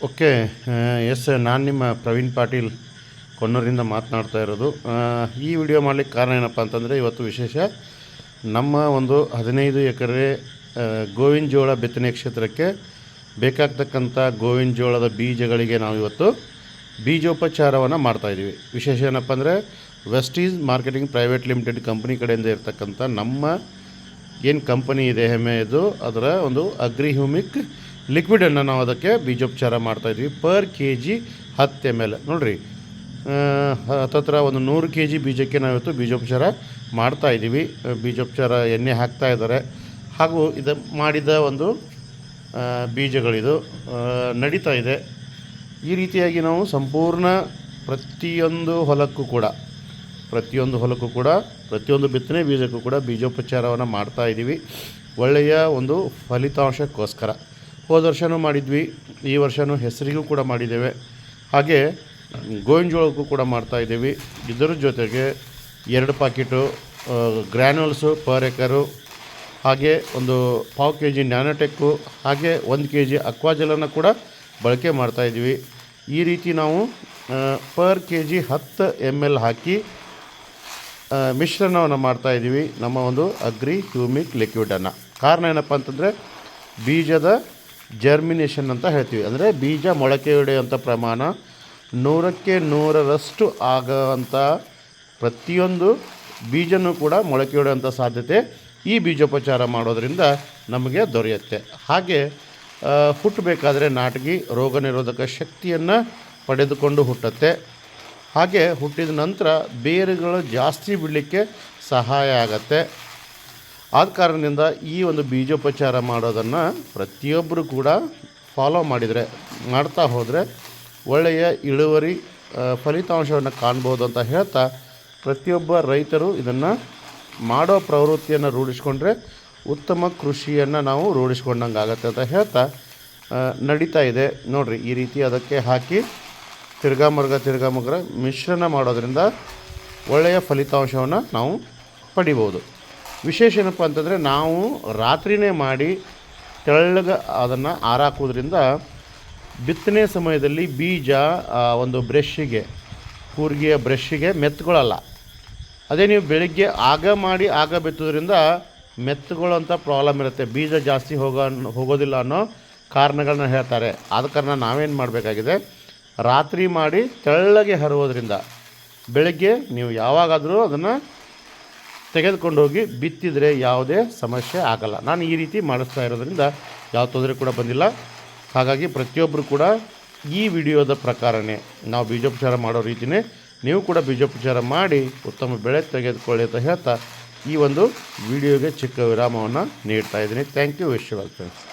Okay. S, ನಾನು ನಿಮ್ಮ ಪ್ರವೀಣ್ ಪಾಟೀಲ್ ಕೊನ್ನೂರಿಂದ ಮಾತನಾಡ್ತಾ ಇರೋದು. ಈ ವಿಡಿಯೋ ಮಾಡಲಿಕ್ಕೆ ಕಾರಣ ಏನಪ್ಪ ಅಂತಂದರೆ, ಇವತ್ತು ವಿಶೇಷ ನಮ್ಮ ಒಂದು 15 ಎಕರೆ ಗೋವಿನ ಜೋಳ ಬಿತ್ತನೆ ಕ್ಷೇತ್ರಕ್ಕೆ ಬೇಕಾಗ್ತಕ್ಕಂಥ ಗೋವಿನ ಜೋಳದ ಬೀಜಗಳಿಗೆ ನಾವು ಇವತ್ತು ಬೀಜೋಪಚಾರವನ್ನು ಮಾಡ್ತಾಯಿದ್ದೀವಿ. ವಿಶೇಷ ಏನಪ್ಪ ಅಂದರೆ, ವೆಸ್ಟೀಸ್ ಮಾರ್ಕೆಟಿಂಗ್ ಪ್ರೈವೇಟ್ ಲಿಮಿಟೆಡ್ ಕಂಪ್ನಿ ಕಡೆಯಿಂದ ಇರ್ತಕ್ಕಂಥ ನಮ್ಮ ಏನು ಕಂಪನಿ ಇದೆ ಹೆಮ್ಮೆಯದು, ಅದರ ಒಂದು ಅಗ್ರಿ ಹ್ಯೂಮಿಕ್ ಲಿಕ್ವಿಡನ್ನು ನಾವು ಅದಕ್ಕೆ ಬೀಜೋಪಚಾರ ಮಾಡ್ತಾಯಿದ್ವಿ. ಪರ್ ಕೆ ಜಿ 10 ml ನೋಡಿರಿ, ಹತ್ತತ್ರ ಒಂದು 100 kg ಬೀಜಕ್ಕೆ ನಾವಿವತ್ತು ಬೀಜೋಪಚಾರ ಮಾಡ್ತಾಯಿದ್ದೀವಿ. ಬೀಜೋಪಚಾರ ಎಣ್ಣೆ ಹಾಕ್ತಾ ಇದ್ದಾರೆ. ಹಾಗೂ ಇದು ಮಾಡಿದ ಒಂದು ಬೀಜಗಳಿದು ನಡೀತಾ ಇದೆ. ಈ ರೀತಿಯಾಗಿ ನಾವು ಸಂಪೂರ್ಣ ಪ್ರತಿಯೊಂದು ಹೊಲಕ್ಕೂ ಕೂಡ ಪ್ರತಿಯೊಂದು ಬಿತ್ತನೆ ಬೀಜಕ್ಕೂ ಕೂಡ ಬೀಜೋಪಚಾರವನ್ನು ಮಾಡ್ತಾಯಿದ್ದೀವಿ, ಒಳ್ಳೆಯ ಒಂದು ಫಲಿತಾಂಶಕ್ಕೋಸ್ಕರ. ಹೋದ ವರ್ಷವೂ ಮಾಡಿದ್ವಿ, ಈ ವರ್ಷವೂ ಹೆಸರಿಗೂ ಕೂಡ ಮಾಡಿದ್ದೇವೆ, ಹಾಗೆ ಗೋವಿನ ಜೋಳಕ್ಕೂ ಕೂಡ ಮಾಡ್ತಾಯಿದ್ದೀವಿ. ಇದರ ಜೊತೆಗೆ 2 ಪಾಕೆಟು ಗ್ರ್ಯಾನ್ಯೂಲ್ಸು ಪರ್ ಎಕರು, ಹಾಗೆ ಒಂದು 1/4 kg ನ್ಯಾನೋಟೆಕ್ಕು, ಹಾಗೆ 1 kg ಅಕ್ವಾಜಲನ್ನು ಕೂಡ ಬಳಕೆ ಮಾಡ್ತಾಯಿದ್ದೀವಿ. ಈ ರೀತಿ ನಾವು ಪರ್ kg 10 ml ಹಾಕಿ ಮಿಶ್ರಣವನ್ನು ಮಾಡ್ತಾಯಿದ್ದೀವಿ ನಮ್ಮ ಒಂದು ಅಗ್ರಿ ಹ್ಯೂಮಿಕ್ ಲಿಕ್ವಿಡನ್ನು. ಕಾರಣ ಏನಪ್ಪ ಅಂತಂದರೆ, ಬೀಜದ ಜರ್ಮಿನೇಷನ್ ಅಂತ ಹೇಳ್ತೀವಿ. ಅಂದರೆ ಬೀಜ ಮೊಳಕೆ ಹೊಡೆಯುವಂಥ ಪ್ರಮಾಣ 100ಕ್ಕೆ 100ರಷ್ಟು ಆಗೋವಂಥ ಪ್ರತಿಯೊಂದು ಬೀಜನೂ ಕೂಡ ಮೊಳಕೆ ಹೊಡೆಯುವಂಥ ಸಾಧ್ಯತೆ ಈ ಬೀಜೋಪಚಾರ ಮಾಡೋದರಿಂದ ನಮಗೆ ದೊರೆಯುತ್ತೆ. ಹಾಗೆ ಹುಟ್ಟಬೇಕಾದ್ರೆ ನಾಟಗಿ ರೋಗ ನಿರೋಧಕ ಶಕ್ತಿಯನ್ನು ಪಡೆದುಕೊಂಡು ಹುಟ್ಟುತ್ತೆ. ಹಾಗೆ ಹುಟ್ಟಿದ ನಂತರ ಬೇರುಗಳು ಜಾಸ್ತಿ ಬಿಡಲಿಕ್ಕೆ ಸಹಾಯ ಆಗತ್ತೆ. ಆದ ಕಾರಣದಿಂದ ಈ ಒಂದು ಬೀಜೋಪಚಾರ ಮಾಡೋದನ್ನು ಪ್ರತಿಯೊಬ್ಬರು ಕೂಡ ಫಾಲೋ ಮಾಡ್ತಾ ಹೋದರೆ ಒಳ್ಳೆಯ ಇಳುವರಿ ಫಲಿತಾಂಶವನ್ನು ಕಾಣ್ಬೋದು ಅಂತ ಹೇಳ್ತಾ, ಪ್ರತಿಯೊಬ್ಬ ರೈತರು ಇದನ್ನು ಮಾಡೋ ಪ್ರವೃತ್ತಿಯನ್ನು ರೂಢಿಸ್ಕೊಂಡ್ರೆ ಉತ್ತಮ ಕೃಷಿಯನ್ನು ನಾವು ರೂಢಿಸ್ಕೊಂಡಂಗೆ ಆಗುತ್ತೆ ಅಂತ ಹೇಳ್ತಾ ನಡೀತಾ ಇದೆ. ನೋಡಿರಿ, ಈ ರೀತಿ ಅದಕ್ಕೆ ಹಾಕಿ ತಿರ್ಗಾಮರ್ಗ ಮಿಶ್ರಣ ಮಾಡೋದ್ರಿಂದ ಒಳ್ಳೆಯ ಫಲಿತಾಂಶವನ್ನು ನಾವು ಪಡಿಬೋದು. ವಿಶೇಷ ಏನಪ್ಪ ಅಂತಂದರೆ, ನಾವು ರಾತ್ರಿನೇ ಮಾಡಿ ತೆಳ್ಳಗೆ ಅದನ್ನು ಆರಾಕೋದ್ರಿಂದ ಬಿತ್ತನೆ ಸಮಯದಲ್ಲಿ ಬೀಜ ಒಂದು ಕೂರ್ಗಿಯ ಬ್ರಷ್ಷಿಗೆ ಮೆತ್ತುಗಳಲ್ಲ. ಅದೇ ನೀವು ಬೆಳಿಗ್ಗೆ ಆಗ ಬಿತ್ತೋದ್ರಿಂದ ಮೆತ್ತುಗಳಂಥ ಪ್ರಾಬ್ಲಮ್ ಇರುತ್ತೆ, ಬೀಜ ಜಾಸ್ತಿ ಹೋಗೋದಿಲ್ಲ ಅನ್ನೋ ಕಾರಣಗಳನ್ನ ಹೇಳ್ತಾರೆ. ಆದ ಕಾರಣ ನಾವೇನು ಮಾಡಬೇಕಾಗಿದೆ, ರಾತ್ರಿ ಮಾಡಿ ತೆಳ್ಳಗೆ ಹರುವುದರಿಂದ ಬೆಳಗ್ಗೆ ನೀವು ಯಾವಾಗಾದರೂ ಅದನ್ನು ತೆಗೆದುಕೊಂಡು ಹೋಗಿ ಬಿತ್ತಿದರೆ ಯಾವುದೇ ಸಮಸ್ಯೆ ಆಗಲ್ಲ. ನಾನು ಈ ರೀತಿ ಮಾಡಿಸ್ತಾ ಇರೋದ್ರಿಂದ ಯಾವ ತೊಂದರೆ ಕೂಡ ಬಂದಿಲ್ಲ. ಹಾಗಾಗಿ ಪ್ರತಿಯೊಬ್ಬರು ಕೂಡ ಈ ವಿಡಿಯೋದ ಪ್ರಕಾರನೇ ನಾವು ಬೀಜೋಪಚಾರ ಮಾಡೋ ರೀತಿಯೇ ನೀವು ಕೂಡ ಬೀಜೋಪಚಾರ ಮಾಡಿ ಉತ್ತಮ ಬೆಳೆ ತೆಗೆದುಕೊಳ್ಳಿ ಅಂತ ಹೇಳ್ತಾ ಈ ಒಂದು ವಿಡಿಯೋಗೆ ಚಿಕ್ಕ ವಿರಾಮವನ್ನು ನೀಡ್ತಾ ಇದ್ದೀನಿ. Thank you. Wish you well friends.